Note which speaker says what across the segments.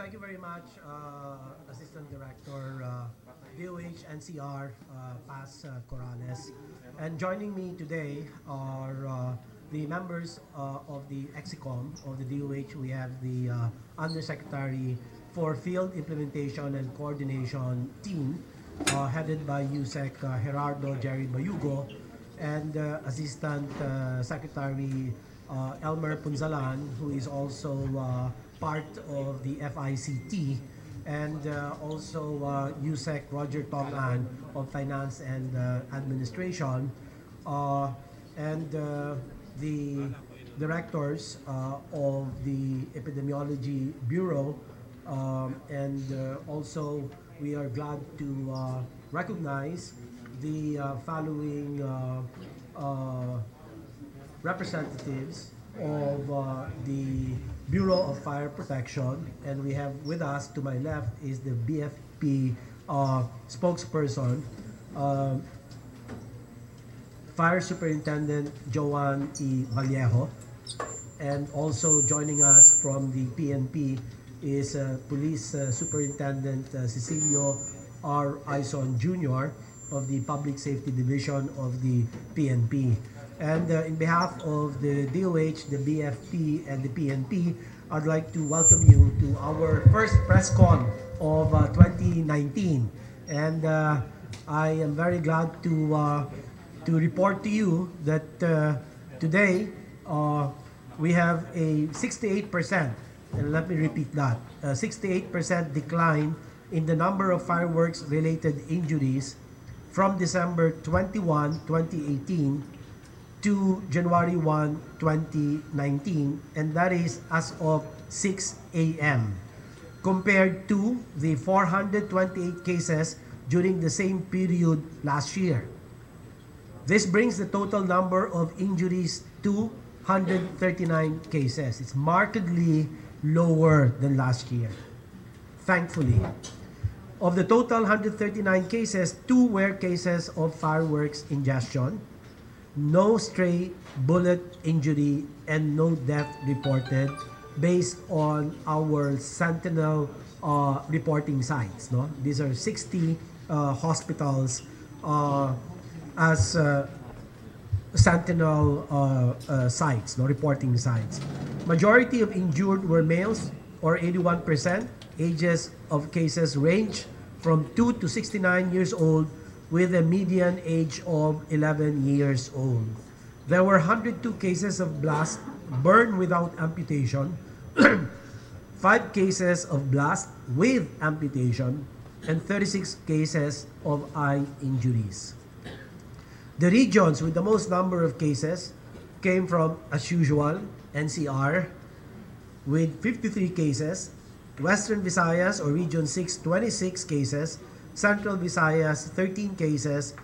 Speaker 1: thank you very much, Assistant Director, DOH NCR, Paz Corrales. And joining me today are the members of the EXICOM of the DOH. We have the Undersecretary for Field Implementation and Coordination team, headed by USEC Gerardo Jerry Bayugo, and Assistant Secretary Elmer Punzalan, who is also part of the FICT, and also USEC Roger Tongan of Finance and Administration, and the directors of the Epidemiology Bureau, and also we are glad to recognize the following representatives of the Bureau of Fire Protection, and we have with us to my left is the BFP spokesperson, Fire Superintendent Joan E. Vallejo, and also joining us from the PNP is Police Superintendent Cecilio R. Ison Jr. of the Public Safety Division of the PNP. And in behalf of the DOH, the BFP, and the PNP, I'd like to welcome you to our first press con of 2019. And I am very glad to report to you that today we have a 68%, and let me repeat that, 68% decline in the number of fireworks-related injuries from December 21, 2018 to January 1, 2019, and that is as of 6 a.m. compared to the 428 cases during the same period last year. This brings the total number of injuries to 139 cases. It's markedly lower than last year, thankfully. Of the total 139 cases, 2 were cases of fireworks ingestion, no stray bullet injury, and no death reported based on our Sentinel reporting sites. No? These are 60 hospitals as Sentinel sites, no reporting sites. Majority of injured were males, or 81%. Ages of cases range from 2 to 69 years old, with a median age of 11 years old. There were 102 cases of blast, burn without amputation, 5 cases of blast with amputation, and 36 cases of eye injuries. The regions with the most number of cases came from, as usual, NCR with 53 cases, Western Visayas or Region 6, 26 cases, Central Visayas, 13 cases,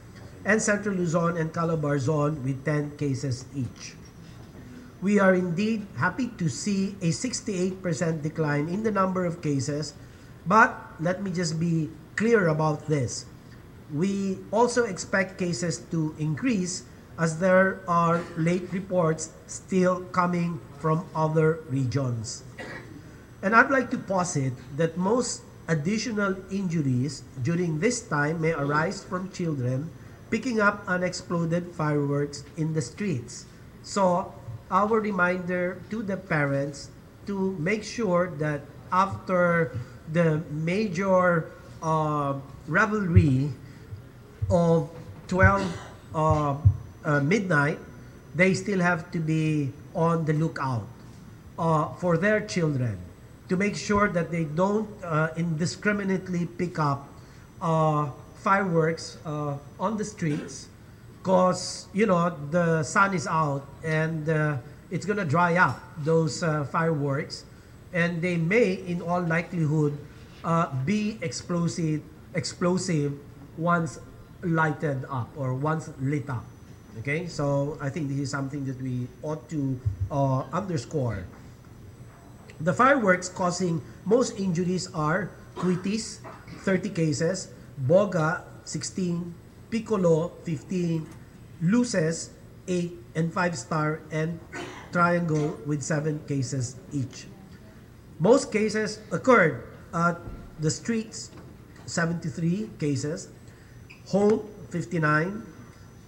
Speaker 1: and Central Luzon and Calabarzon with 10 cases each. We are indeed happy to see a 68% decline in the number of cases, but let me just be clear about this. We also expect cases to increase as there are late reports still coming from other regions. And I'd like to posit that most additional injuries during this time may arise from children picking up unexploded fireworks in the streets. So, our reminder to the parents to make sure that after the major revelry of 12 midnight, they still have to be on the lookout for their children, to make sure that they don't indiscriminately pick up fireworks on the streets, because, you know, the sun is out and it's going to dry up those fireworks, and they may, in all likelihood, be explosive once lighted up or once lit up. Okay, so I think this is something that we ought to underscore. The fireworks causing most injuries are Quitis, 30 cases, Boga, 16, Piccolo, 15, Luces, 8, and 5-star, and Triangle with 7 cases each. Most cases occurred the streets, 73 cases, home, 59,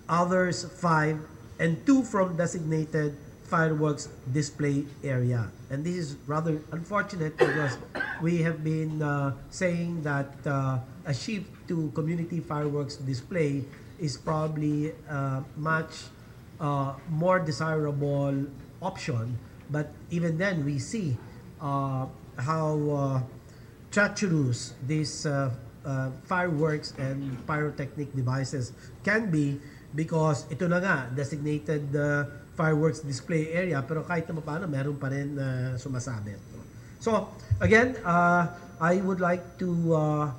Speaker 1: others, 5, and 2 from designated fireworks display area. And this is rather unfortunate because we have been saying that a shift to community fireworks display is probably a much more desirable option. But even then, we see how treacherous these fireworks and pyrotechnic devices can be, because ito na nga, designated fireworks display area, pero kahit na paano, meron pa rin sumasabit. So, again, I would like to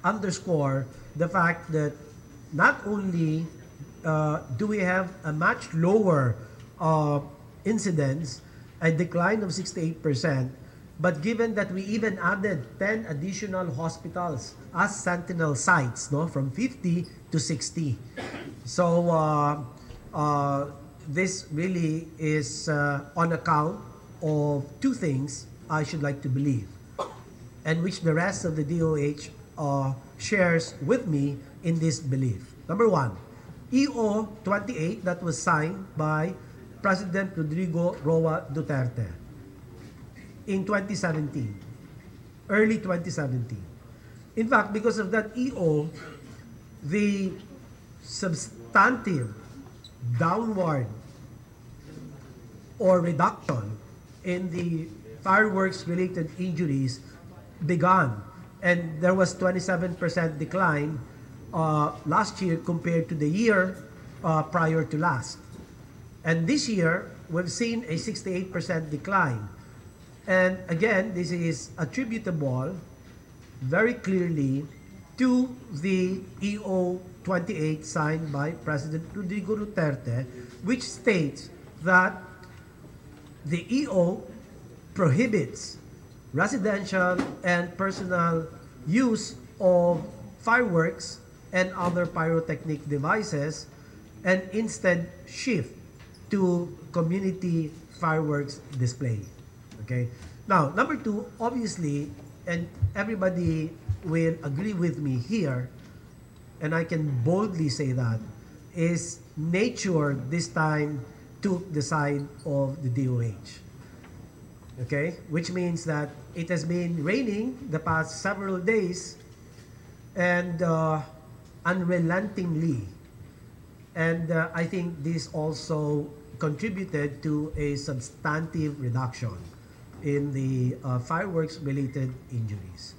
Speaker 1: underscore the fact that not only do we have a much lower incidence, a decline of 68%, but given that we even added 10 additional hospitals as sentinel sites, no, from 50 to 60. So this really is on account of two things I should like to believe, and which the rest of the DOH shares with me in this belief. Number one, EO 28 that was signed by President Rodrigo Roa Duterte in 2017, early 2017. In fact, because of that EO, the substantive downward or reduction in the fireworks-related injuries began, and there was 27% decline last year compared to the year prior to last. And this year, we've seen a 68% decline. And again, this is attributable very clearly to the EO 28 signed by President Rodrigo Duterte, which states that the EO prohibits residential and personal use of fireworks and other pyrotechnic devices, and instead shift to community fireworks display. Okay. Now, number two, obviously, and everybody will agree with me here, and I can boldly say that, is nature this time took the side of the DOH. Okay? Which means that it has been raining the past several days, and unrelentingly. And I think this also contributed to a substantive reduction in the fireworks-related injuries.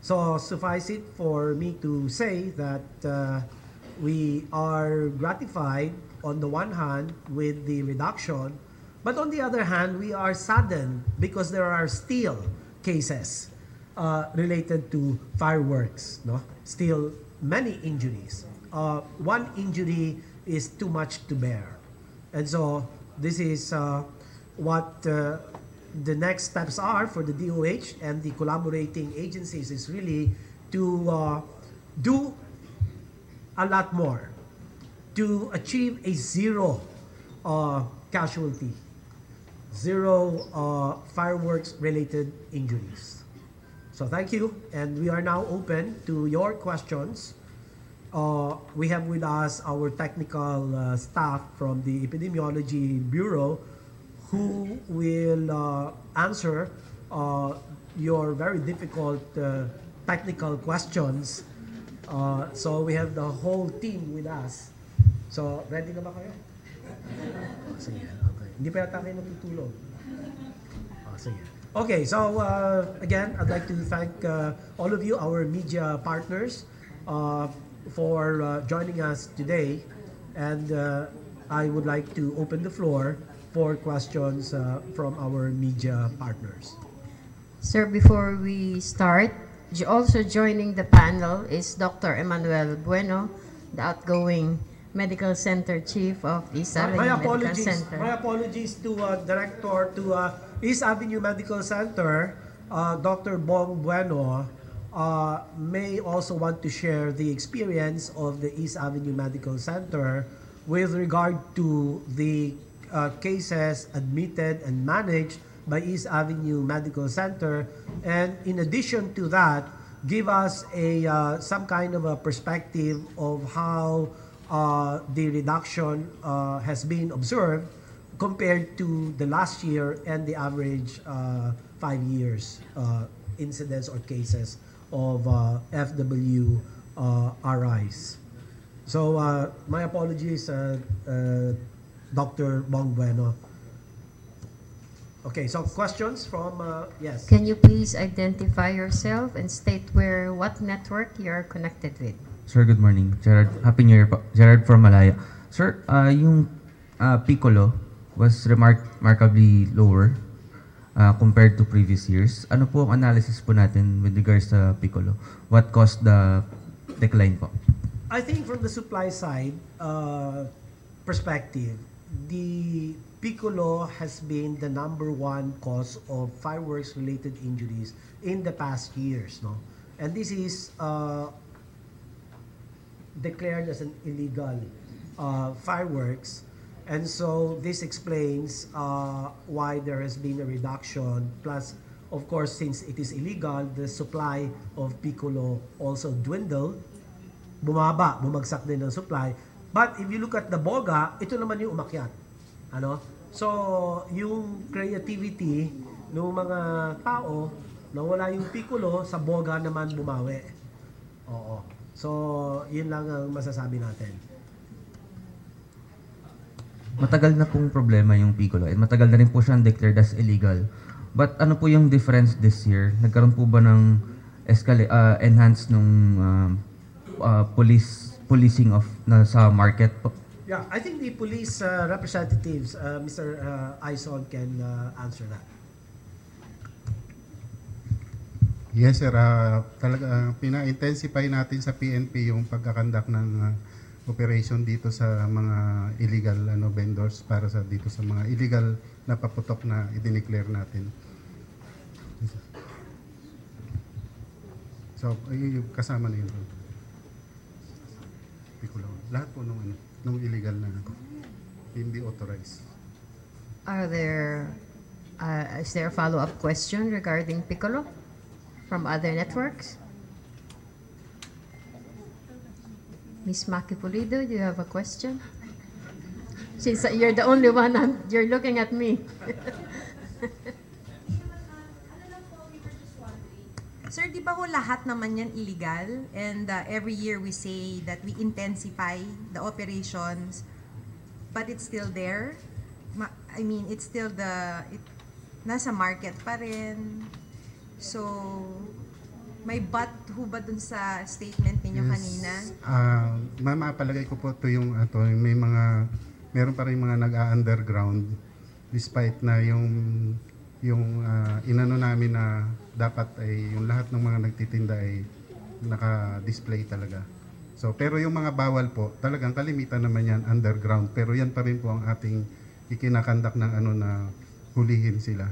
Speaker 1: So suffice it for me to say that we are gratified on the one hand with the reduction, but on the other hand, we are saddened because there are still cases related to fireworks, no? Still many injuries. One injury is too much to bear. And so this is what the next steps are for the DOH and the collaborating agencies, is really to do a lot more to achieve a zero casualty, zero fireworks related injuries. So thank you, and we are now open to your questions. We have with us our technical staff from the Epidemiology Bureau, who will answer your very difficult technical questions. So we have the whole team with us. So, ready na ba kayo? Sige, okay. Hindi pa yata kayo matutulog. Sige. Okay, so again, I'd like to thank all of you, our media partners, for joining us today. And I would like to open the floor for questions from our media partners.
Speaker 2: Sir, before we start, also joining the panel is Dr. Emmanuel Bueno, the outgoing Medical Center Chief of East Avenue Medical Center.
Speaker 1: My apologies to Director to East Avenue Medical Center, Dr. Bong Bueno, may also want to share the experience of the East Avenue Medical Center with regard to the cases admitted and managed by East Avenue Medical Center. And in addition to that, give us some kind of a perspective of how the reduction has been observed compared to the last year and the average 5 years incidents or cases of FW RIs. So my apologies, Dr. Bong Bueno. Okay, so questions from, yes.
Speaker 2: Can you please identify yourself and state what network you are connected with?
Speaker 3: Sir, good morning. Gerard, Happy New Year po. Gerard from Malaya. Sir, yung Piccolo was remarkably lower compared to previous years. Ano po ang analysis po natin with regards to Piccolo? What caused the decline po?
Speaker 1: I think from the supply side perspective, the Piccolo has been the #1 cause of fireworks-related injuries in the past years, no? And this is declared as an illegal fireworks, and so this explains why there has been a reduction. Plus, of course, since it is illegal, the supply of Piccolo also dwindled, bumagsak din ng supply. But if you look at the boga, ito naman yung umakyat. Ano? So, yung creativity ng mga tao, nawala yung Piccolo, sa boga naman bumawi. Oo. So, yun lang ang masasabi natin.
Speaker 3: Matagal na pong problema yung Piccolo and matagal na rin po siyang declared as illegal. But ano po yung difference this year? Nagkaroon po ba ng enhanced nung policing of sa market po?
Speaker 1: Yeah, I think the police representatives, Mr. Aison, can answer that.
Speaker 4: Yes, sir. Talaga pina-intensify natin sa PNP yung pagkakandak ng operation dito sa mga illegal vendors para sa dito sa mga illegal na paputok na i-declare natin. So, kasama na yun. Piccolo. Lahat po nung illegal na hindi authorized.
Speaker 2: Is there a follow-up question regarding Piccolo from other networks? Ms. Maki Pulido, do you have a question? Since you're the only one, you're looking at me.
Speaker 5: Sir, di ba ho lahat naman yan illegal? And every year we say that we intensify the operations, but it's still there. I mean, it's still nasa market pa rin. So, may but ho ba dun sa statement ninyo kanina?
Speaker 4: Mama, palagay ko po ito yung meron pa rin mga nag-underground despite na yung inano namin na dapat ay yung lahat ng mga nagtitinda ay naka-display talaga. So, pero yung mga bawal po, talagang kalimitan naman yan underground. Pero yan pa rin po ang ating ikinakandak ng na hulihin sila.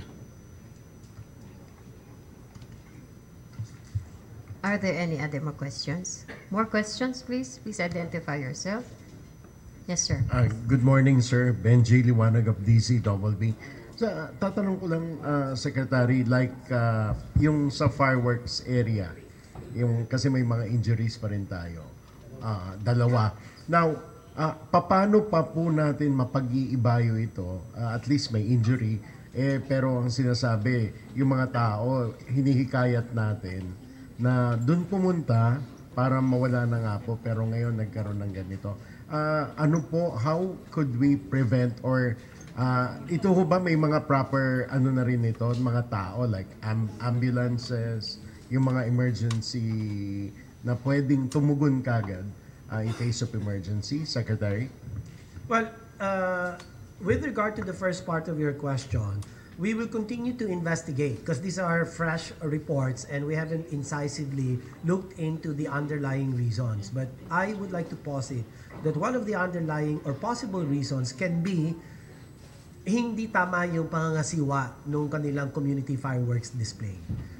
Speaker 2: Are there any other more questions? More questions, please? Please identify yourself. Yes, sir.
Speaker 6: Good morning, sir. Benji Liwanag of DCWB. Tatanong ko lang, Secretary, yung sa fireworks area, kasi may mga injuries pa rin tayo. Dalawa. Now, paano pa po natin mapag-iibayo ito? At least may injury. Pero ang sinasabi, yung mga tao, hinihikayat natin na doon pumunta para mawala na nga po, pero ngayon nagkaroon ng ganito. Ano po, how could we prevent or ito ho ba may mga proper na rin ito, mga tao like ambulances, yung mga emergency na pwedeng tumugon kagad in case of emergency, Secretary?
Speaker 1: Well, with regard to the first part of your question, we will continue to investigate because these are fresh reports and we haven't incisively looked into the underlying reasons. But I would like to posit that one of the underlying or possible reasons can be hindi tama yung pangangasiwa ng kanilang community fireworks display.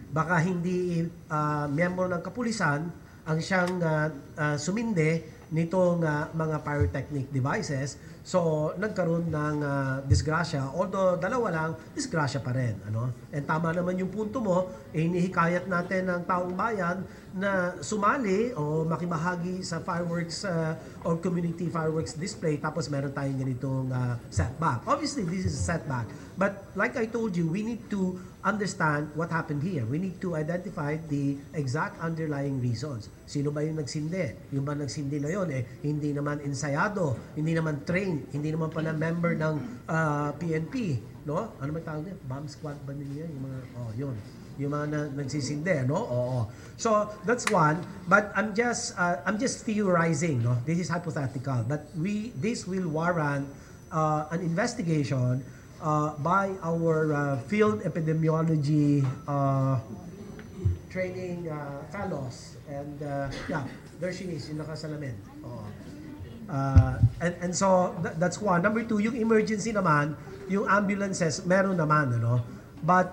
Speaker 1: Baka hindi miyembro ng kapulisan ang siyang suminde nitong mga pyrotechnic devices. So, nagkaroon ng disgrasya. Although, dalawa lang, disgrasya pa rin. Ano? And tama naman yung punto mo, hinihikayat natin ng taong bayan na sumali o makibahagi sa fireworks or community fireworks display tapos meron tayong ganitong setback. Obviously, this is a setback. But like I told you, we need to understand what happened here. We need to identify the exact underlying reasons. Sino ba yung nagsindi? Yung ba nagsindi na yun, hindi naman ensayado, hindi naman trained, hindi naman pala member ng PNP, no? Ano ba tawag niya? Bomb squad ba nila? Yung mga, yun. Yung mga nagsisindi, no? Oo. So, that's one. But I'm just theorizing, no? This is hypothetical. But this will warrant an investigation by our field epidemiology training fellows. And yeah, there she is, yung nakasalamin. And so, that's one. Number two, yung emergency naman, yung ambulances, meron naman, ano? But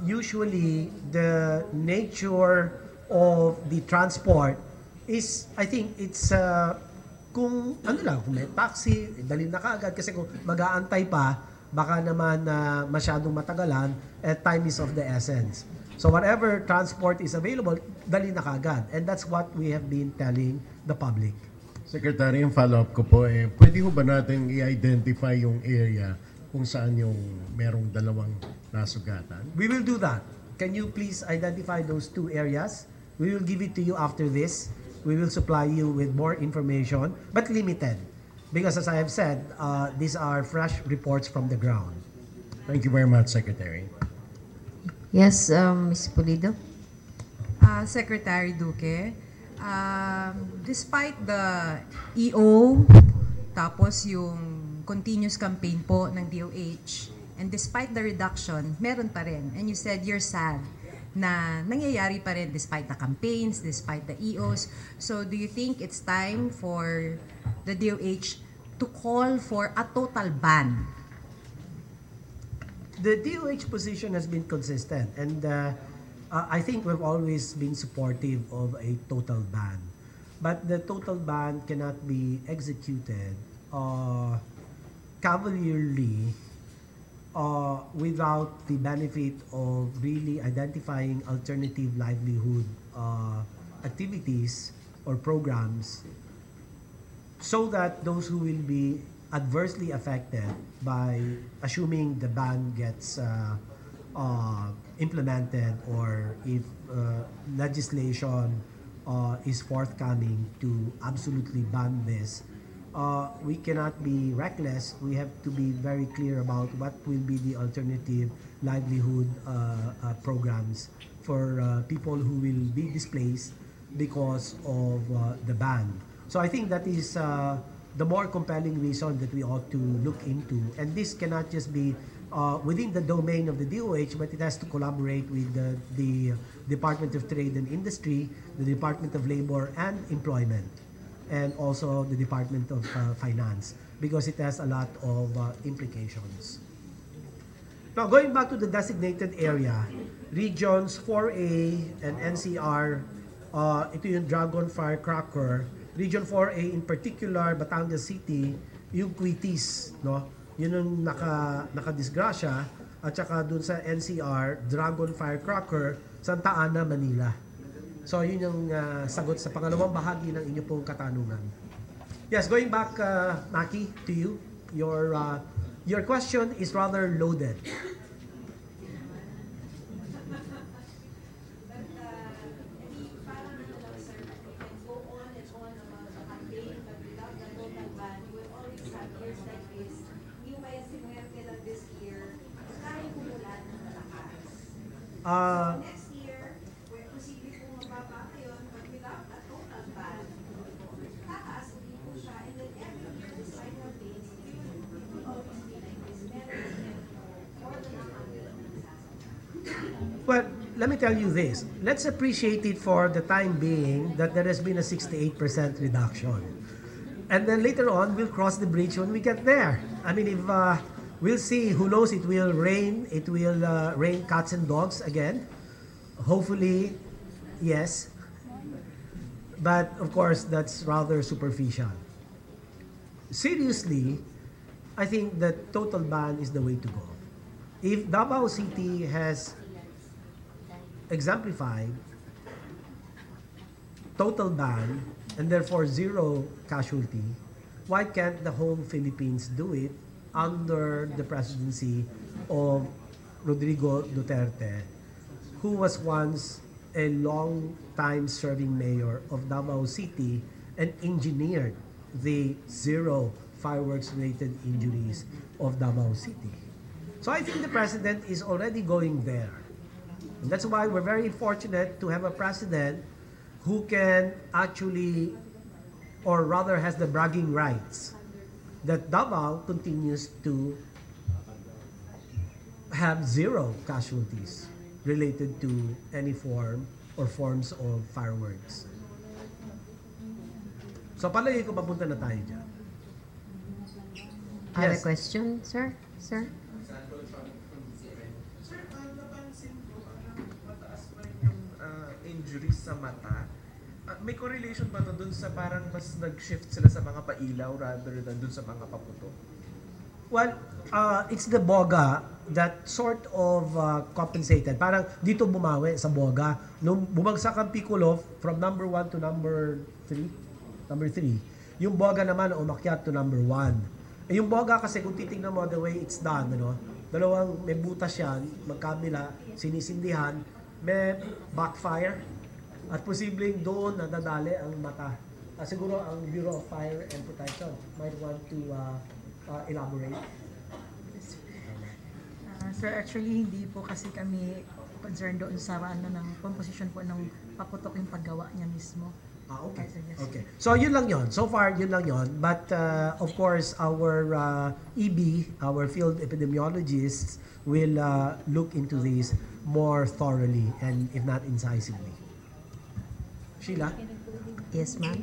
Speaker 1: usually, the nature of the transport is, I think, it's kung may taxi, dalhin na kaagad kasi kung mag-aantay pa, baka naman masyadong matagalan, time is of the essence. So whatever transport is available, dalhin na kaagad. And that's what we have been telling the public.
Speaker 6: Secretary, yung follow-up ko po, pwede ho ba natin i-identify yung area kung saan yung merong dalawang nasugatan?
Speaker 1: We will do that. Can you please identify those two areas? We will give it to you after this. We will supply you with more information, but limited. Because as I have said, these are fresh reports from the ground.
Speaker 6: Thank you very much, Secretary.
Speaker 2: Yes, Ms. Pulido.
Speaker 5: Secretary Duque, despite the EO, tapos yung continuous campaign po ng DOH, and despite the reduction, meron pa rin. And you said you're sad na nangyayari pa rin despite the campaigns, despite the EOs. So do you think it's time for the DOH to call for a total ban?
Speaker 1: The DOH position has been consistent, and I think we've always been supportive of a total ban. But the total ban cannot be executed cavalierly without the benefit of really identifying alternative livelihood activities or programs so that those who will be adversely affected by assuming the ban gets implemented, or if legislation is forthcoming to absolutely ban this, we cannot be reckless. We have to be very clear about what will be the alternative livelihood programs for people who will be displaced because of the ban. So I think that is the more compelling reason that we ought to look into. And this cannot just be within the domain of the DOH, but it has to collaborate with the Department of Trade and Industry, the Department of Labor and Employment, and also the Department of Finance, because it has a lot of implications. Now, going back to the designated area, Regions 4A and NCR, ito yung Dragon Firecracker. Region 4A in particular, Batangas City, yung Quitis, no? Yun yung nakadisgrasya, at saka dun sa NCR, Dragon Firecracker, Santa Ana, Manila. So, yun yung sagot sa pangalawang bahagi ng inyo pong katanungan. Yes, going back, Maki, to you. Your question is rather loaded.
Speaker 5: Next year, posible po mababa ngayon, but without a total ban, tataas din po siya, and then every year the cycle base, it will always be like this, more than 100.
Speaker 1: Well, let me tell you this. Let's appreciate it for the time being that there has been a 68% reduction. And then later on, we'll cross the bridge when we get there. I mean, if we'll see, who knows, it will rain cats and dogs again. Hopefully, yes. But of course, that's rather superficial. seriously, I think that total ban is the way to go. If Davao City has exemplified total ban and therefore zero casualty, why can't the whole Philippines do it under the presidency of Rodrigo Duterte, who was once a long-time serving mayor of Davao City and engineered the zero fireworks-related injuries of Davao City. So I think the president is already going there. And that's why we're very fortunate to have a president who can actually, or rather has the bragging rights, that Davao continues to have zero casualties related to any form or forms of fireworks. So palagi ko papunta na tayo dyan.
Speaker 2: Other
Speaker 1: Yes.
Speaker 2: question, sir? Sir?
Speaker 7: Sir, napansin ko mataas pa rin yung injuries sa mata. May correlation ba to dun sa parang mas nag-shift sila sa mga pailaw rather than dun sa mga paputok?
Speaker 1: Well, it's the boga that sort of compensated. Parang dito bumawi sa boga. Nung bumagsak ang Piccolo from number 1 to number 3, yung boga naman umakyat to number 1. Yung boga kasi kung titingnan mo the way it's done, dalawang may butas yan, magkabila, sinisindihan, may backfire, at posibleng doon nadadali ang mata. Siguro ang Bureau of Fire and Protection might want to elaborate.
Speaker 8: Sir, actually hindi po kasi kami concerned doon sa ng composition po ng paputok yung paggawa niya mismo.
Speaker 1: Okay.
Speaker 8: Yes.
Speaker 1: Okay. So yun lang yon. So far yun lang yon. But of course our EB, our field epidemiologists will look into this more thoroughly and if not incisively. Sheila?
Speaker 2: Yes, ma'am.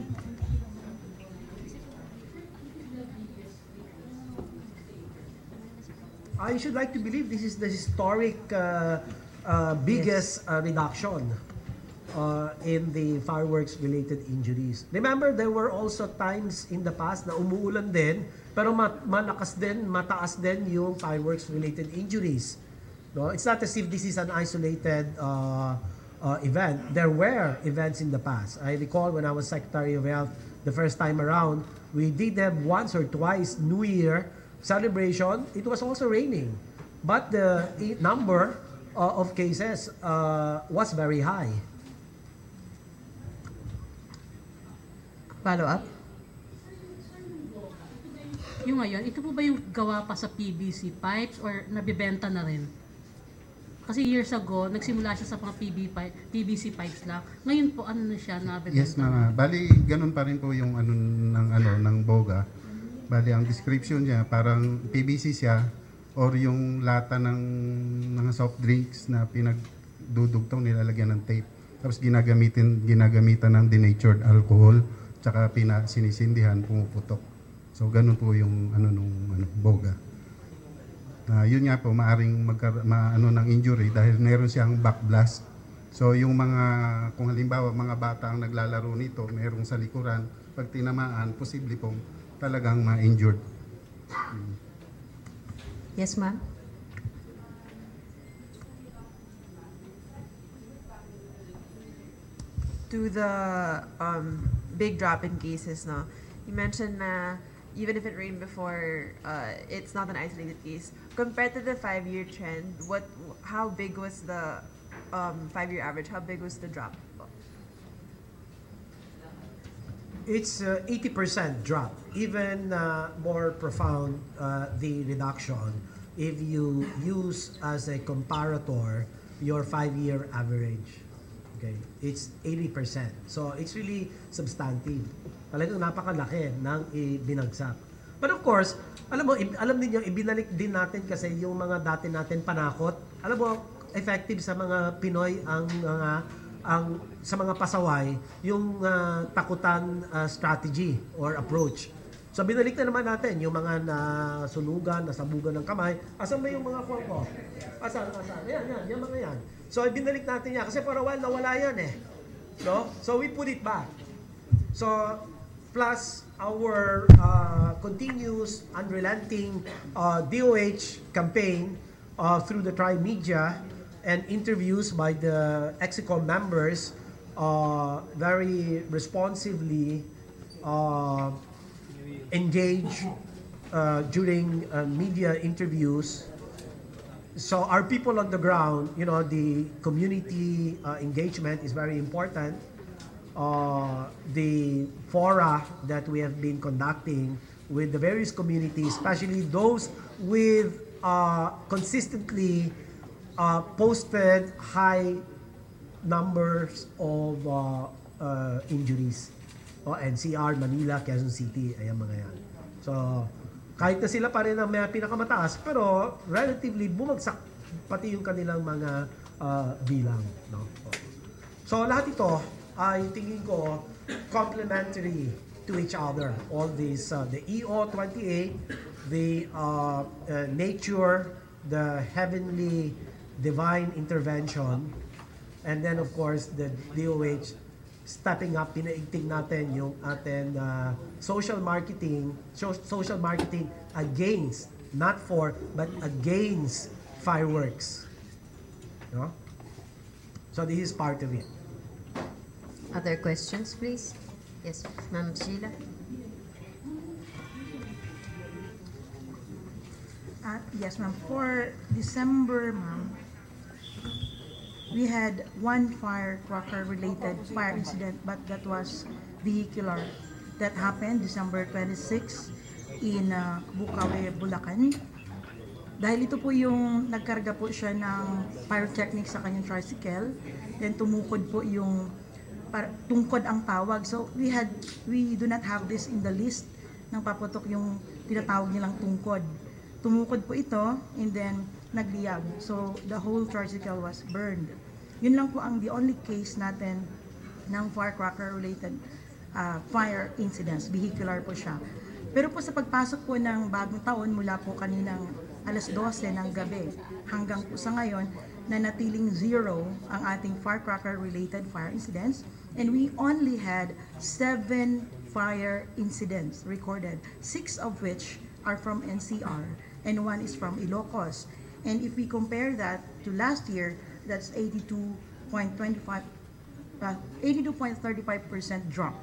Speaker 1: I should like to believe this is the historic biggest reduction in the fireworks-related injuries. Remember, there were also times in the past na umuulan din, pero malakas din, mataas din yung fireworks-related injuries. No? It's not as if this is an isolated event. There were events in the past. I recall when I was Secretary of Health the first time around, we did have once or twice New Year celebration. It was also raining, but the number of cases was very high.
Speaker 2: Follow up?
Speaker 9: Yung ngayon, ito po ba yung gawa pa sa PVC pipes or nabibenta na rin? Kasi years ago, nagsimula siya sa mga PVC pipes lang. Ngayon po, ano na siya, nabibenta?
Speaker 4: Yes, ma'am. Bali, ganun pa rin po yung ng boga. Bali, ang description niya, parang PVC siya or yung lata ng mga soft drinks na pinagdudugtong, nilalagyan ng tape. Tapos ginagamitan ng denatured alcohol, tsaka sinisindihan, pumuputok. So, ganun po yung boga. Yun nga po, maaring ng injury dahil meron siyang backblast. So, yung kung halimbawa, mga bata ang naglalaro nito, merong sa likuran, pag tinamaan, posible pong talagang ma-injured.
Speaker 2: Yes, ma'am.
Speaker 10: To the big drop in cases, no? You mentioned na even if it rained before, it's not an isolated case. Compared to the 5-year trend, how big was the 5-year average? How big was the drop?
Speaker 1: It's 80% drop, even more profound the reduction if you use as a comparator your 5-year average. Okay, it's 80%. So it's really substantive. Talagang napakalaki ng ibinagsak. But of course, alam niyo ibinalik din natin kasi yung mga dati natin panakot. Alam mo, effective sa mga Pinoy ang sa mga pasaway yung takutan strategy or approach. So binalik na naman natin yung mga nasunugan, nasabugan ng kamay. Asan ba yung mga ko? Asan? Yan, yung mga yan. So binalik natin yan kasi for a while nawala yan eh. No? So we put it back. So plus our continuous unrelenting DOH campaign through the tri-media and interviews by the EXICOM members very responsively engage during media interviews. So our people on the ground, the community engagement is very important. The fora that we have been conducting with the various communities, especially those with consistently posted high numbers of injuries. NCR, Manila, Quezon City, ayan mga yan. So, kahit na sila pa rin ang may pinakamataas, pero relatively bumagsak pati yung kanilang mga bilang. No? So, lahat ito ay tingin ko complementary to each other. All these, the EO28, the nature, the heavenly divine intervention, and then of course the DOH stepping up, pinaigting natin yung ating social marketing against, not for, but against fireworks. No? So this is part of it.
Speaker 2: Other questions, please? Yes, Ma'am Sheila.
Speaker 8: Yes, ma'am. For December, ma'am, we had one firecracker-related fire incident, but that was vehicular. That happened December 26 in Bukawi, Bulacan. Dahil ito po yung nagkarga po siya ng pyrotechnics sa kanyang tricycle, then tumukod po yung tungkod ang tawag. So we do not have this in the list ng paputok yung tinatawag nilang tungkod. Tumukod po ito and then nagliyab. So the whole tricycle was burned. Yun lang po ang the only case natin ng firecracker related fire incidents. Vehicular po siya. Pero po sa pagpasok po ng bagong taon mula po kaninang alas 12 ng gabi hanggang po sa ngayon, nanatiling zero ang ating firecracker related fire incidents, and we only had 7 fire incidents recorded, 6 of which are from NCR and 1 is from Ilocos. And if we compare that to last year, that's 82.35% drop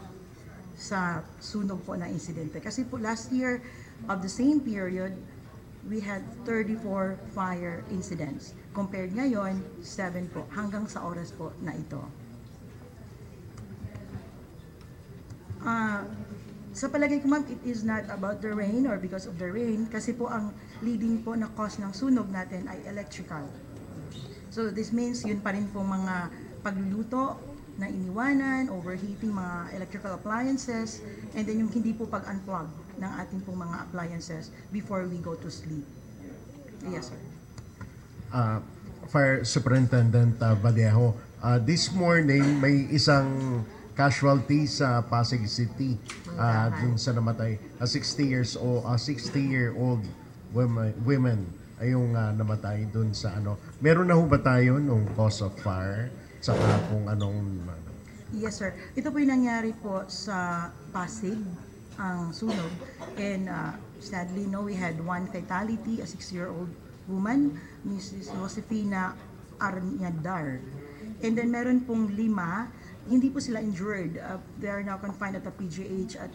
Speaker 8: sa sunog po na insidente. Kasi po last year of the same period, we had 34 fire incidents. Compared ngayon, 7 po, hanggang sa oras po na ito. Sa palagay ko, ma'am, it is not about the rain or because of the rain, kasi po ang leading po na cause ng sunog natin ay electrical. So this means yun pa rin po mga pagluluto na iniwanan, overheating mga electrical appliances, and then yung hindi po pag-unplug ng ating pong mga appliances before we go to sleep. Yes, sir.
Speaker 6: Fire Superintendent Vallejo, this morning may isang casualty sa Pasig City dun sa namatay. A 60-year-old women ay yung namatay dun sa ano. Meron na ho ba tayo nung cause of fire? Saka kung anong...
Speaker 8: Yes, sir. Ito po yung nangyari po sa Pasig, ang sunog. And sadly, no, we had one fatality, a 6-year-old woman, Mrs. Josefina Arnyadar. And then meron pong 5, hindi po sila injured. They are now confined at the PGH at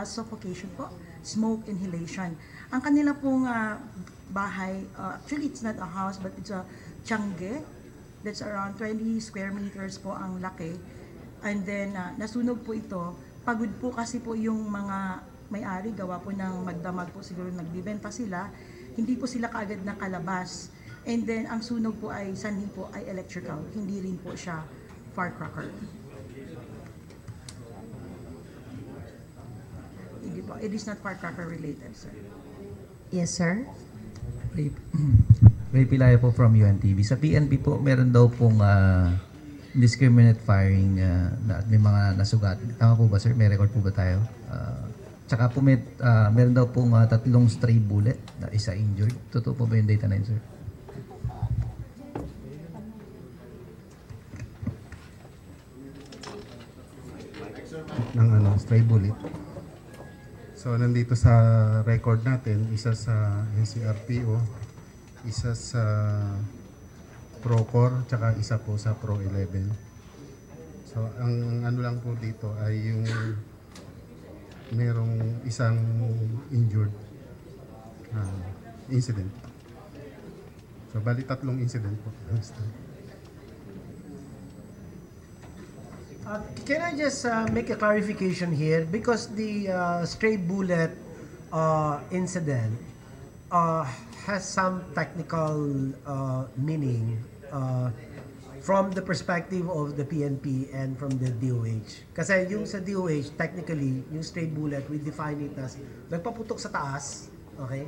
Speaker 8: suffocation po, smoke inhalation. Ang kanila pong bahay, actually it's not a house but it's a tiangge. That's around 20 square meters po ang laki. And then nasunog po ito. Pagod po kasi po yung mga may-ari, gawa po ng magdamag po siguro nagbibenta sila. Hindi po sila kaagad nakalabas. And then ang sunog po ay sanhi po ay electrical. Hindi rin po siya firecracker. Hindi po. It is not firecracker related, sir.
Speaker 2: Yes, sir.
Speaker 3: Ray Pilaya po from UNTV. Sa PNP po, meron daw pong indiscriminate firing na may mga nasugat. Tama po ba, sir? May record po ba tayo? Tsaka po meron daw pong 3 stray bullet na isa injured. Totoo po ba yung data na yun, sir?
Speaker 4: ng stray bullet. So nandito sa record natin, isa sa NCRPO, isa sa Procor, tsaka isa po sa Pro 11. So ang ano lang po dito ay yung merong isang injured incident. So bali 3 incident po.
Speaker 1: Can I just make a clarification here? Because the stray bullet incident has some technical meaning from the perspective of the PNP and from the DOH. Kasi yung sa DOH, technically, yung stray bullet, we define it as nagpaputok sa taas, okay?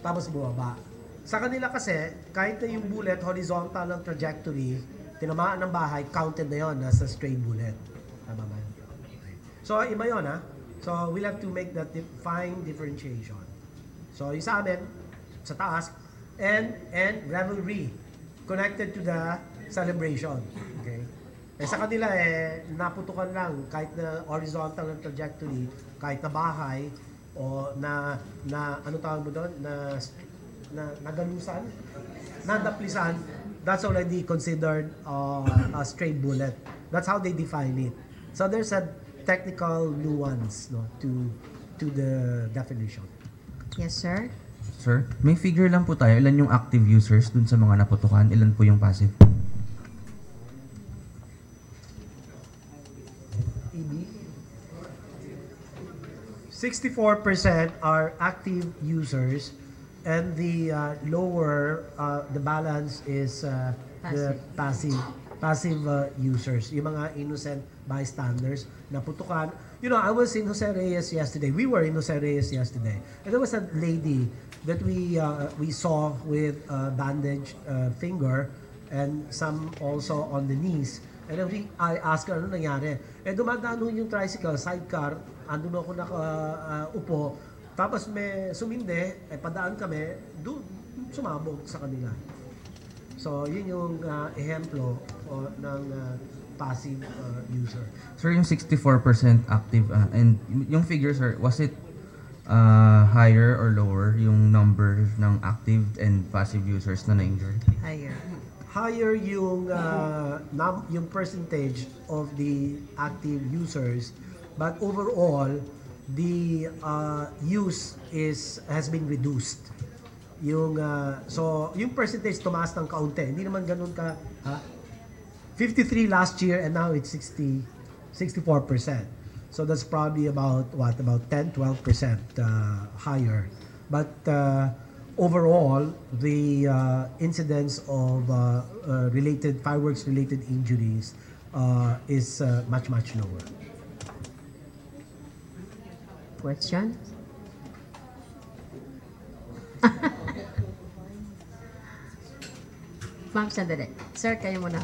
Speaker 1: Tapos bumaba. Sa kanila kasi, kahit na yung bullet, horizontal ang trajectory, tinamaan ng bahay, counted na yun nasa stray bullet. Tama ba yun? Okay. So, iba yun, ha? So, we'll have to make that fine differentiation. So, yung sa amin, sa taas, and revelry, connected to the celebration. Okay? Eh, sa kanila, naputukan lang, kahit na horizontal ang trajectory, kahit na bahay, o na ano tawag mo doon, na nagalusan, nadaplisan, that's already considered a stray bullet. That's how they define it. So there's a technical nuance, no, to the definition.
Speaker 2: Yes, sir.
Speaker 3: Sir, may figure lang po tayo. Ilan yung active users dun sa mga naputukan? Ilan po yung passive?
Speaker 1: EB? 64% are active users, and the lower, the balance is the passive users, yung mga innocent bystanders na putukan. You know, I was in Jose Reyes yesterday. We were in Jose Reyes yesterday, and there was a lady that we saw with a bandaged finger and some also on the knees. And then I asked her, ano nangyari? Dumadaan yung tricycle, sidecar, andun ako nakaupo. Tapos may suminde, padaan kami, sumabog sa kanila. So, yun yung ehemplo ng passive user.
Speaker 3: Sir, yung 64% active, and yung figure, sir, was it higher or lower yung number ng active and passive users na na-injured?
Speaker 5: Higher.
Speaker 1: Higher yung percentage of the active users, but overall, the use has been reduced. So yung percentage tumaas ng kaunti. Hindi naman ganun ka 53 last year and now it's 64%. So that's probably about 10-12% higher. But overall, the incidence of fireworks related injuries is much lower.
Speaker 2: Question? Ma'am, sandali. Sir, kayo muna.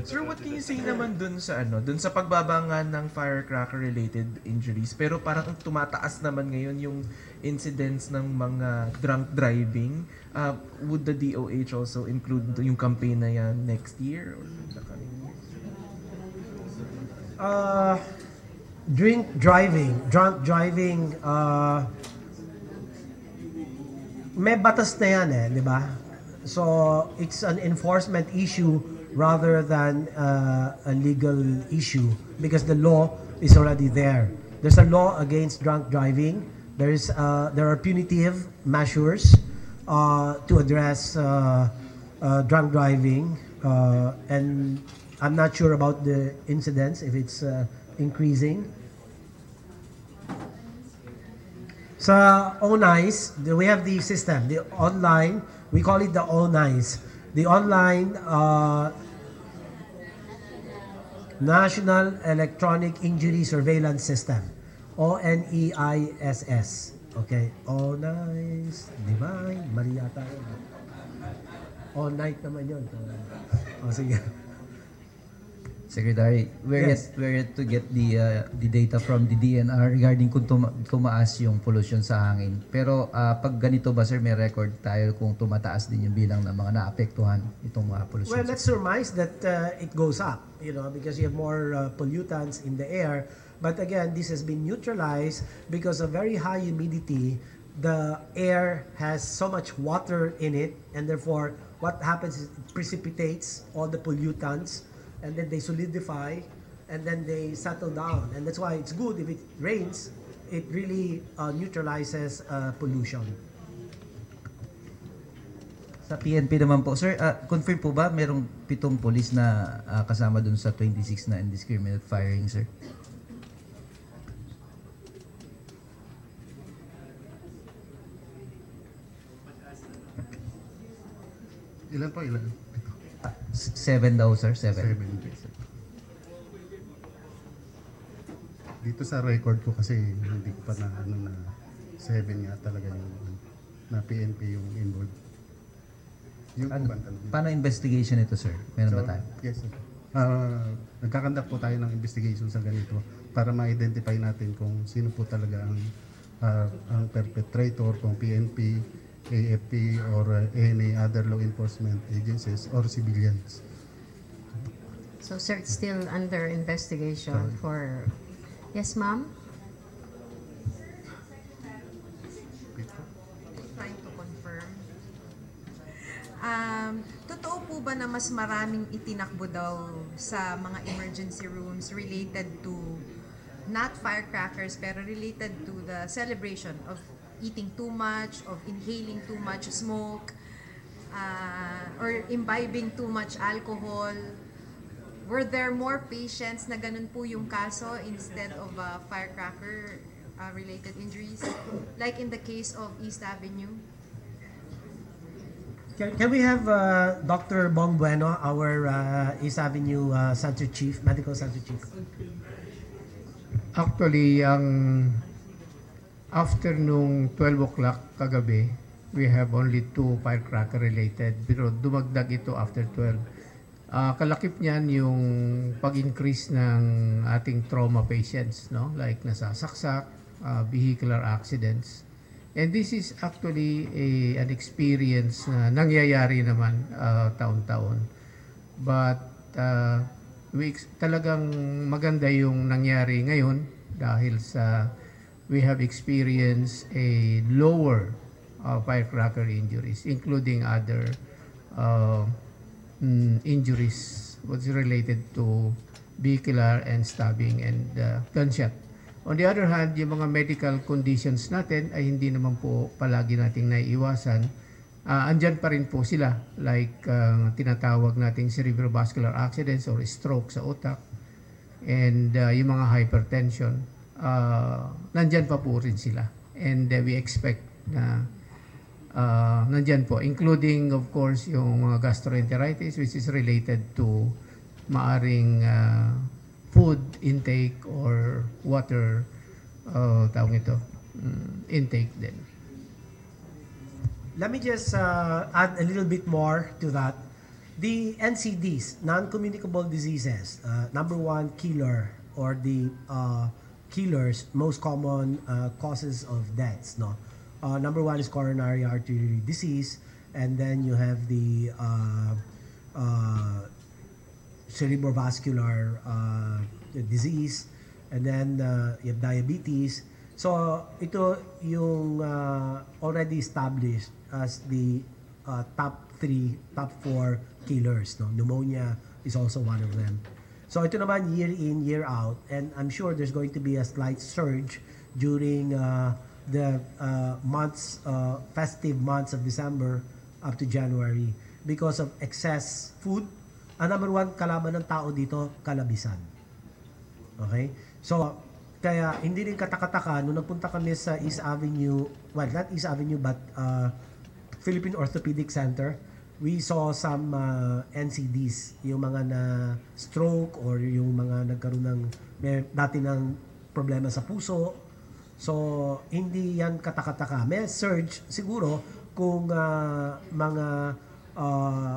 Speaker 7: Sir, what can you say naman dun sa pagbabangan ng firecracker related injuries, pero parang tumataas naman ngayon yung incidents ng mga drunk driving? Would the DOH also include yung campaign na yan next year or the coming years?
Speaker 1: Drunk driving, may batas na yan di ba? So, it's an enforcement issue rather than a legal issue because the law is already there. There's a law against drunk driving. There are punitive measures to address drunk driving, and I'm not sure about the incidents if it's increasing. Sa ONICE, we have the system, the online, we call it the ONICE, the online National Electronic Injury Surveillance System, ONEISS. Okay, ONICE, divine, mali yata yun. All night naman yun. O sige.
Speaker 11: Secretary,
Speaker 1: Yes.
Speaker 11: we're yet to get the data from the DNR regarding kung tumaas yung pollution sa hangin. Pero pag ganito ba sir, may record tayo kung tumataas din yung bilang ng mga naapektuhan itong mga pollution?
Speaker 1: Well, let's surmise that it goes up, because you have more pollutants in the air. But again, this has been neutralized because of very high humidity. The air has so much water in it, and therefore, what happens is it precipitates all the pollutants, and then they solidify, and then they settle down. And that's why it's good if it rains, it really neutralizes pollution.
Speaker 11: Sa PNP naman po, sir, confirm po ba merong 7 pulis na kasama dun sa 26 na indiscriminate firing, sir?
Speaker 4: Ilan po? Ilan?
Speaker 11: 7 daw, sir. 7.
Speaker 4: 7. Dito sa record ko kasi hindi ko pa na 7 nga talaga yung na PNP yung involved. Yung
Speaker 11: Paano investigation ito, sir? Meron ba tayo?
Speaker 4: Yes, sir. Nagkakandak po tayo ng investigation sa ganito para ma-identify natin kung sino po talaga ang perpetrator, kung PNP, AFP, or any other law enforcement agencies or civilians.
Speaker 2: So, sir, it's still under investigation for... Yes, ma'am?
Speaker 5: Trying to confirm. Totoo po ba na mas maraming itinakbo daw sa mga emergency rooms related to not firecrackers pero related to the celebration of eating too much, of inhaling too much smoke, or imbibing too much alcohol? Were there more patients na ganun po yung kaso instead of firecracker related injuries? Like in the case of East Avenue?
Speaker 1: Can we have Dr. Bong Bueno, our East Avenue Center Chief, Medical Center Chief?
Speaker 12: Actually, after nung 12 o'clock kagabi, we have only 2 firecracker related, pero dumagdag ito after 12. Kalakip niyan yung pag-increase ng ating trauma patients, no? Like nasasaksak, vehicular accidents. And this is actually an experience na nangyayari naman taon-taon. But talagang maganda yung nangyari ngayon dahil sa we have experienced a lower firecracker injuries, including other injuries what's related to vehicular and stabbing and gunshot. On the other hand, yung mga medical conditions natin ay hindi naman po palagi nating naiiwasan. Andyan pa rin po sila, like tinatawag nating cerebrovascular accidents or stroke sa utak, and yung mga hypertension, nandyan pa po rin sila. And we expect na nandyan po, including of course yung mga gastroenteritis which is related to maaring food intake or water tawag ito, intake din.
Speaker 1: Let me just add a little bit more to that. The NCDs, non-communicable diseases, number 1 killer or the killers, most common causes of deaths, no? Number 1 is coronary artery disease, and then you have the cerebrovascular disease, and then you have diabetes. So ito yung already established as the top 4 killers, no? Pneumonia is also one of them. So ito naman year in, year out, and I'm sure there's going to be a slight surge during the festive months of December up to January because of excess food. Number 1 kalaban ng tao dito, kalabisan. Okay? So, kaya hindi rin katakataka nung nagpunta kami sa East Avenue, well, not East Avenue but Philippine Orthopedic Center, we saw some NCDs, yung mga na stroke or yung mga nagkaroon ng dati ng problema sa puso. So, hindi yan katakataka. May surge siguro kung mga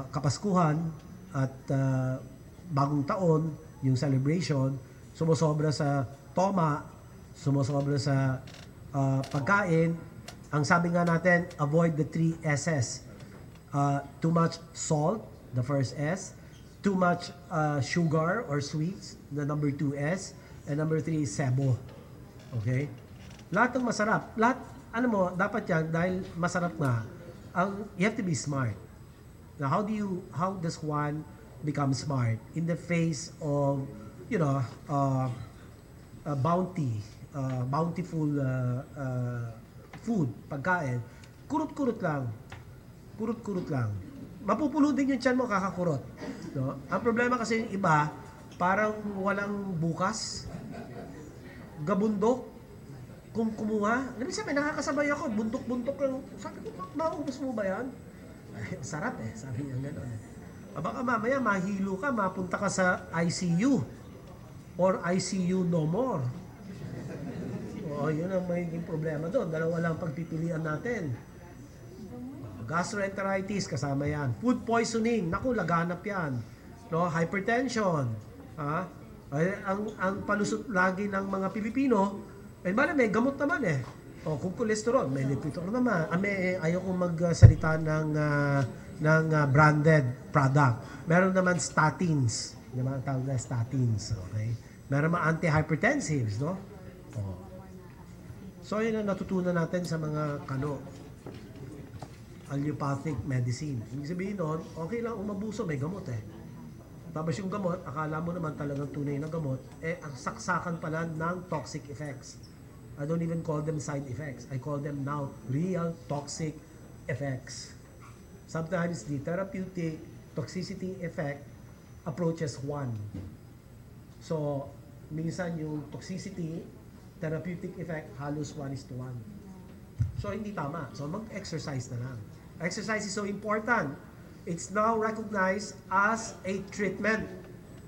Speaker 1: kapaskuhan at bagong taon yung celebration, sumusobra sa toma, sumusobra sa pagkain. Ang sabi nga natin, avoid the 3 S's. Too much salt, the first S. Too much sugar or sweets, the number 2 S. And number 3 is sebo. Okay? Lahat ng masarap. Lahat, dapat yan, dahil masarap nga, you have to be smart. Now, how does one become smart? In the face of, bountiful food, pagkain, kurut-kurut lang. Kurut-kurut lang. Mapupulo din yung tiyan mo, kakakurot. No? Ang problema kasi yung iba, parang walang bukas, gabundok, kung kumuha. Sabi, nakakasabay ako, bundok-bundok lang. Sabi ko, maubos mo ba yan? Ay, sarap sabi niya gano'n. Baka mamaya mahilo ka, mapunta ka sa ICU or ICU no more. Yun ang magiging problema doon. Dalawa lang pagpipilian natin. Gastroenteritis, kasama yan. Food poisoning, naku, laganap yan. No, hypertension. Ang palusot lagi ng mga Pilipino, may gamot naman kung cholesterol, may lipitor naman. Ayaw kong magsalita ng branded product. Meron naman statins. Diba? Tawag na statins. Okay? Meron mga antihypertensives, no? So, yun ang natutunan natin sa mga allopathic medicine. Ibig sabihin nun, okay lang umabuso, may gamot Tapos yung gamot, akala mo naman talagang tunay na gamot, ang saksakan pala ng toxic effects. I don't even call them side effects. I call them now real toxic effects. Sometimes the therapeutic toxicity effect approaches 1. So, minsan yung toxicity, therapeutic effect, halos 1:1. So, hindi tama. So, mag-exercise na lang. Exercise is so important. It's now recognized as a treatment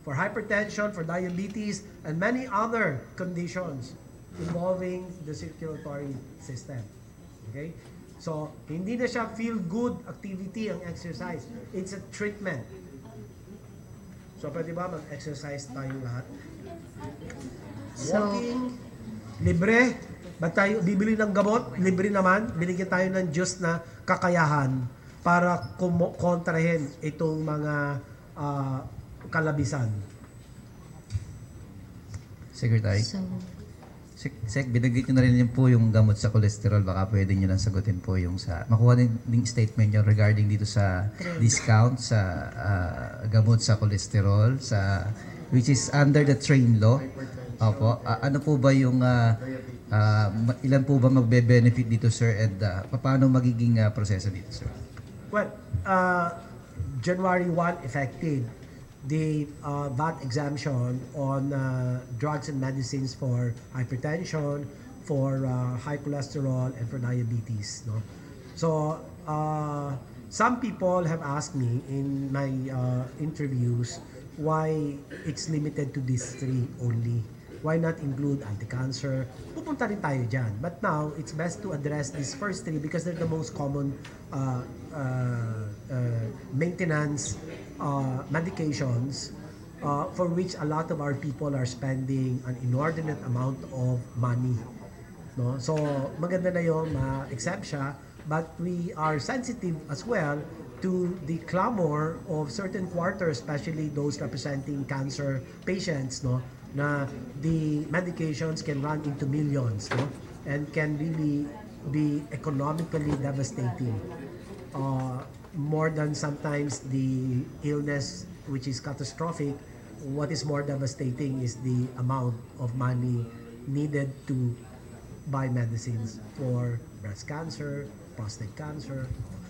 Speaker 1: for hypertension, for diabetes, and many other conditions involving the circulatory system. Okay? So, hindi na siya feel-good activity ang exercise. It's a treatment. So, pwede ba mag-exercise tayong lahat? Walking, libre. Ba't tayo bibili ng gamot? Libre naman. Binigyan tayo ng Diyos na kakayahan para kontrahin itong mga kalabisan.
Speaker 11: Secretary? Sec, binagit nyo na rin po yung gamot sa cholesterol. Baka pwede nyo lang sagutin po yung makuha din statement nyo regarding dito sa discount sa gamot sa cholesterol, which is under the train law. Opo. Ano po ba yung, ilan po ba magbe-benefit dito, sir? And paano magiging proseso dito, sir?
Speaker 1: Well, January 1 effective, the VAT exemption on drugs and medicines for hypertension, for high cholesterol, and for diabetes. No? So, some people have asked me in my interviews why it's limited to these 3 only. Why not include anti-cancer? Pupunta rin tayo dyan. But now, it's best to address these first 3 because they're the most common maintenance medications for which a lot of our people are spending an inordinate amount of money. No? So, maganda na yung ma-exempt siya, but we are sensitive as well to the clamor of certain quarters, especially those representing cancer patients, no? Na the medications can run into millions, no? And can really be economically devastating. More than sometimes the illness, which is catastrophic, what is more devastating is the amount of money needed to buy medicines for breast cancer, prostate cancer.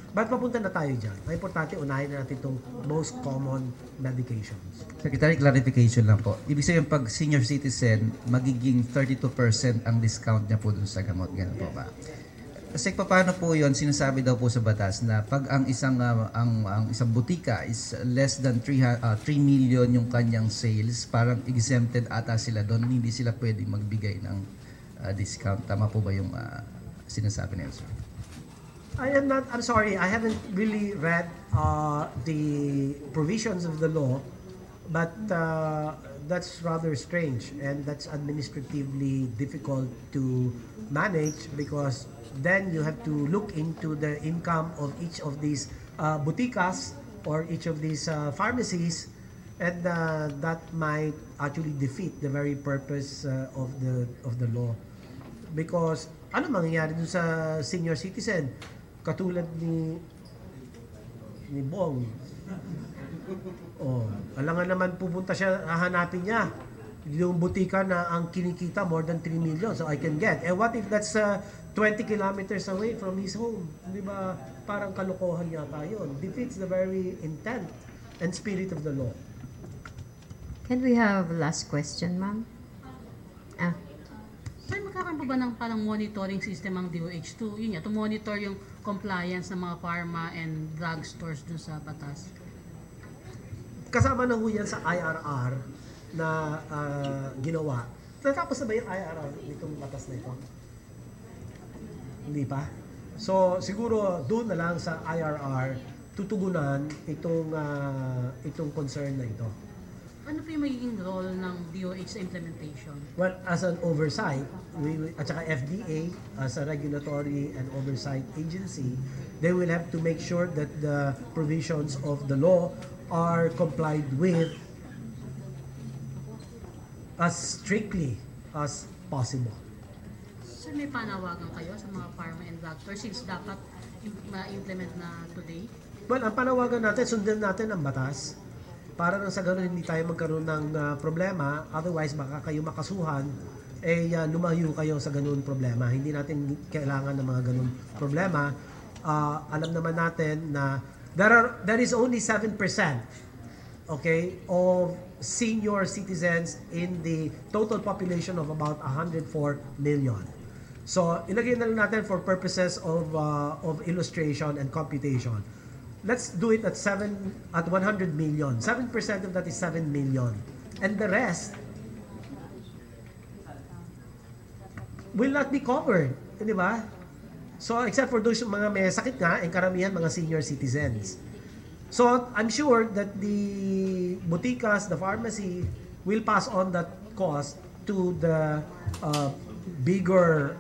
Speaker 1: But papunta na tayo dyan. Ang importante, unahin na natin itong most common medications.
Speaker 11: Secretary, clarification lang po. Ibig sabihin, pag senior citizen, magiging 32% ang discount niya po dun sa gamot. Ganun po ba? Kasi paano po yun, sinasabi daw po sa batas na pag ang isang butika is less than 3 million yung kanyang sales, parang exempted ata sila doon, hindi sila pwedeng magbigay ng discount. Tama po ba yung sinasabi niyo, sir?
Speaker 1: I'm sorry, I haven't really read the provisions of the law, but that's rather strange, and that's administratively difficult to manage, because then you have to look into the income of each of these boutiques or each of these pharmacies, and that might actually defeat the very purpose of the law. Because ano mangyayari dun sa senior citizen katulad ni Bong? Oh, alangan naman pupunta siya, hahanapin niya yung butika na ang kinikita more than 3 million, so I can get. And what if that's 20 kilometers away from his home? Di ba parang kalokohan yata yun? Defeats the very intent and spirit of the law.
Speaker 2: Can we have last question, ma'am?
Speaker 9: Sir, magkakaroon pa ba ng parang monitoring system ang DOH to, yun nga, to monitor yung compliance ng mga pharma and drug stores dun sa batas?
Speaker 1: Kasama na ho yan sa IRR na ginawa. Natapos na ba yung IRR nitong batas na ito? Hindi pa? So, siguro doon na lang sa IRR tutugunan itong concern na ito.
Speaker 9: Ano po yung magiging role ng DOH sa implementation?
Speaker 1: Well, as an oversight, at saka FDA, as a regulatory and oversight agency, they will have to make sure that the provisions of the law are complied with as strictly as possible.
Speaker 9: Sir, may panawagan kayo sa mga pharma and doctors since dapat ma-implement na today?
Speaker 1: Well, ang panawagan natin, sundan natin ang batas para nang sa gano'n hindi tayo magkaroon ng problema. Otherwise, baka kayo makasuhan, lumayo kayo sa gano'n problema. Hindi natin kailangan ng mga gano'n problema. Alam naman natin na there is only 7%, okay, of senior citizens in the total population of about 104 million. So, ilagay na lang natin for purposes of illustration and computation. Let's do it at 100 million. 7% of that is 7 million. And the rest will not be covered. Di ba? So, except for those mga may sakit nga, and karamihan mga senior citizens. So, I'm sure that the boutiques, the pharmacy, will pass on that cost to the bigger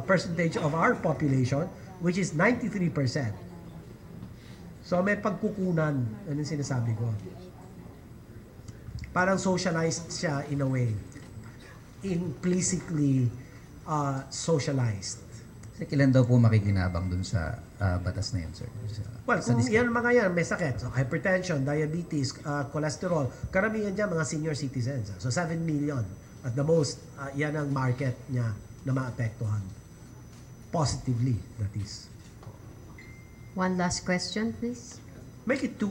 Speaker 1: percentage of our population, which is 93%. So, may pagkukunan, ano yung sinasabi ko. Parang socialized siya in a way. Implicitly socialized.
Speaker 11: So, kailan daw po makikinabang dun sa batas na yun, sir?
Speaker 1: Well, kung yan mga yan, may sakit. So, hypertension, diabetes, cholesterol, karamihan dyan mga senior citizens. So, 7 million. At the most, yan ang market niya na maapektuhan. Positively, that is.
Speaker 2: One last question, please.
Speaker 1: Make it 2.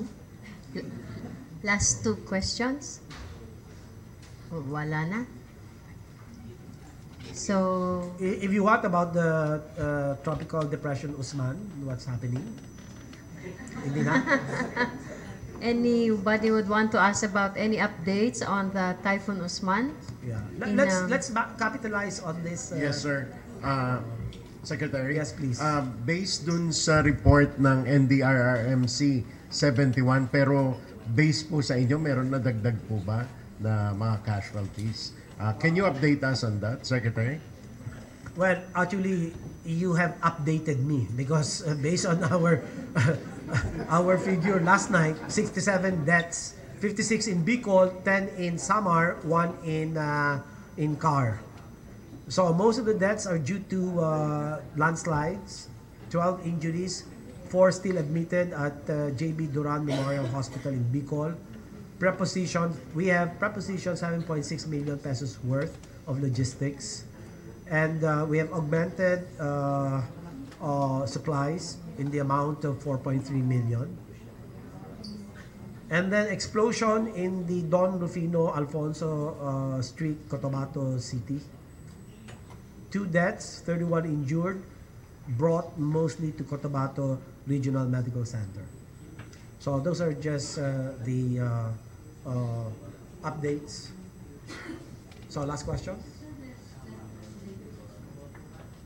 Speaker 2: Last 2 questions? Wala na? So,
Speaker 1: if you want about the tropical depression Usman, what's happening? Hindi na?
Speaker 2: anybody would want to ask about any updates on the Typhoon Usman?
Speaker 1: Yeah. Let's capitalize on this.
Speaker 6: Yes, sir. Secretary?
Speaker 1: Yes, please.
Speaker 6: Based dun sa report ng NDRRMC 71, pero based po sa inyo, meron na dagdag po ba na mga casualties? Can you update us on that, Secretary?
Speaker 1: Well, actually, you have updated me because based on our our figure last night, 67 deaths, 56 in Bicol, 10 in Samar, 1 in Car. So most of the deaths are due to landslides, 12 injuries, 4 still admitted at JB Duran Memorial Hospital in Bicol. We have preposition 7.6 million pesos worth of logistics. And we have augmented supplies in the amount of 4.3 million. And then explosion in the Don Rufino Alfonso Street, Cotabato City. 2 deaths, 31 injured, brought mostly to Cotabato Regional Medical Center. So those are just the updates. So last question.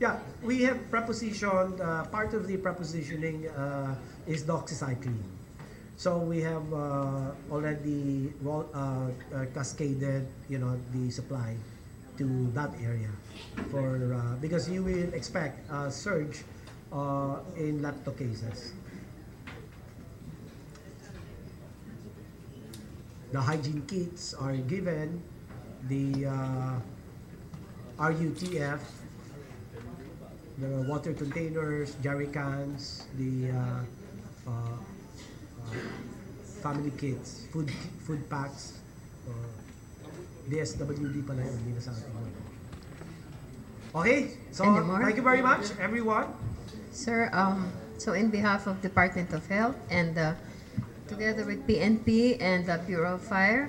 Speaker 1: Yeah, we have prepositioned, part of the prepositioning is doxycycline. So we have already cascaded, the supply to that area for because you will expect a surge in laptop cases. The hygiene kits are given, the RUTF, the water containers, jerry cans, the family kits, food packs, DSWD pala yun, hindi na sa ating one. Okay, so thank you very much, everyone.
Speaker 2: Sir, so in behalf of Department of Health and together with PNP and the Bureau of Fire,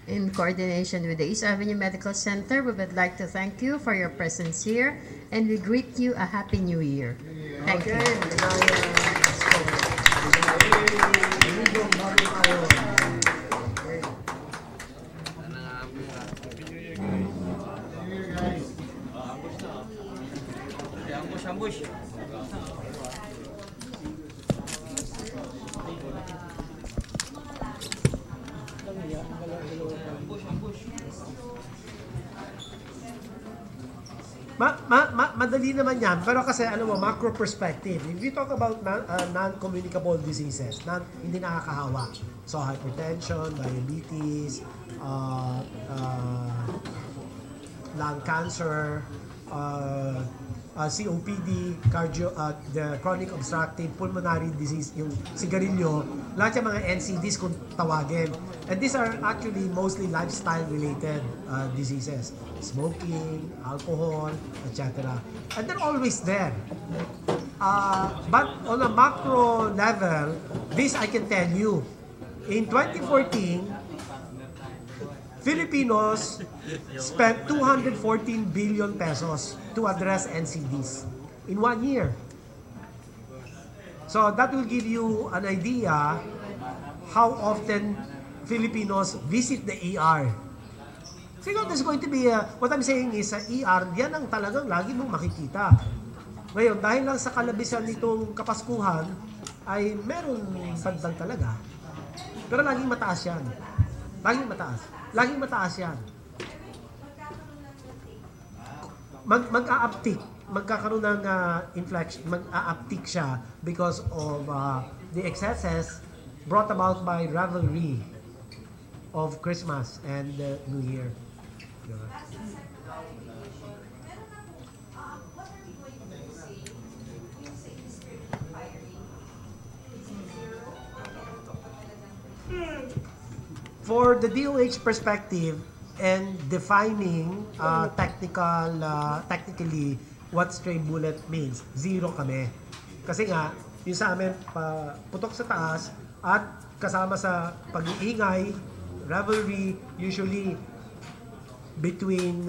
Speaker 2: in coordination with the East Avenue Medical Center, we would like to thank you for your presence here, and we greet you a Happy New Year. Thank you.
Speaker 13: Ambush.
Speaker 1: Madali naman yan, pero kasi macro perspective. If we talk about non-communicable diseases, hindi nakakahawa. So hypertension, diabetes, lung cancer, COPD, the chronic obstructive pulmonary disease, yung sigarilyo, lahat yung mga NCDs kung tawagin. And these are actually mostly lifestyle-related diseases. Smoking, alcohol, etc. And they're always there. But on a macro level, this I can tell you, in 2014, Filipinos spent 214 billion pesos to address NCDs in 1 year. So that will give you an idea how often Filipinos visit the ER. So there's going to be, what I'm saying is, sa ER, yan ang talagang lagi mong makikita. Ngayon, dahil lang sa kalabisan nitong Kapaskuhan, ay meron bandang talaga. Pero laging mataas yan. Laging mataas. Laging mataas yan. Mag-a-uptick. Magkakaroon ng inflection. Mag-a-uptick siya because of the excesses brought about by revelry of Christmas and New Year. For the DOH perspective and defining technically what stray bullet means, 0 kami. Kasi nga, yung sa amin, putok sa taas at kasama sa pag-iingay, revelry, usually between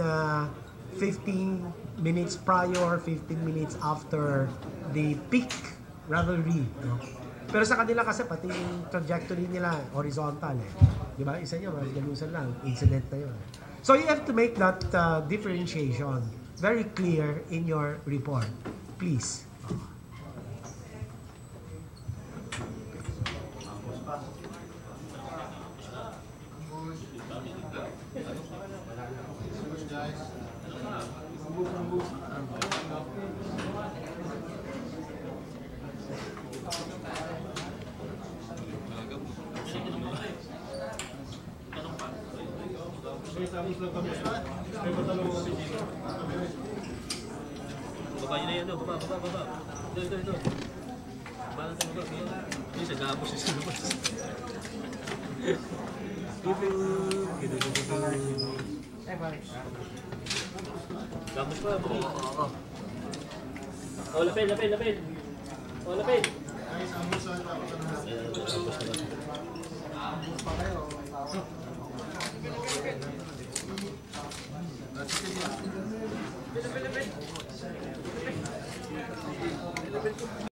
Speaker 1: 15 minutes prior, 15 minutes after the peak revelry. No? Pero sa kanila kasi pati yung trajectory nila horizontal eh. Di ba? Isa nyo, galusan lang. Incident na yun. So you have to make that differentiation very clear in your report. Please.
Speaker 13: Baba nyo na yan, baba. Ito. Baba natin baba. Yung sa gabos sa labas. Gabos pa, bro. Oh, lapel. Oh, lapel. Lapel.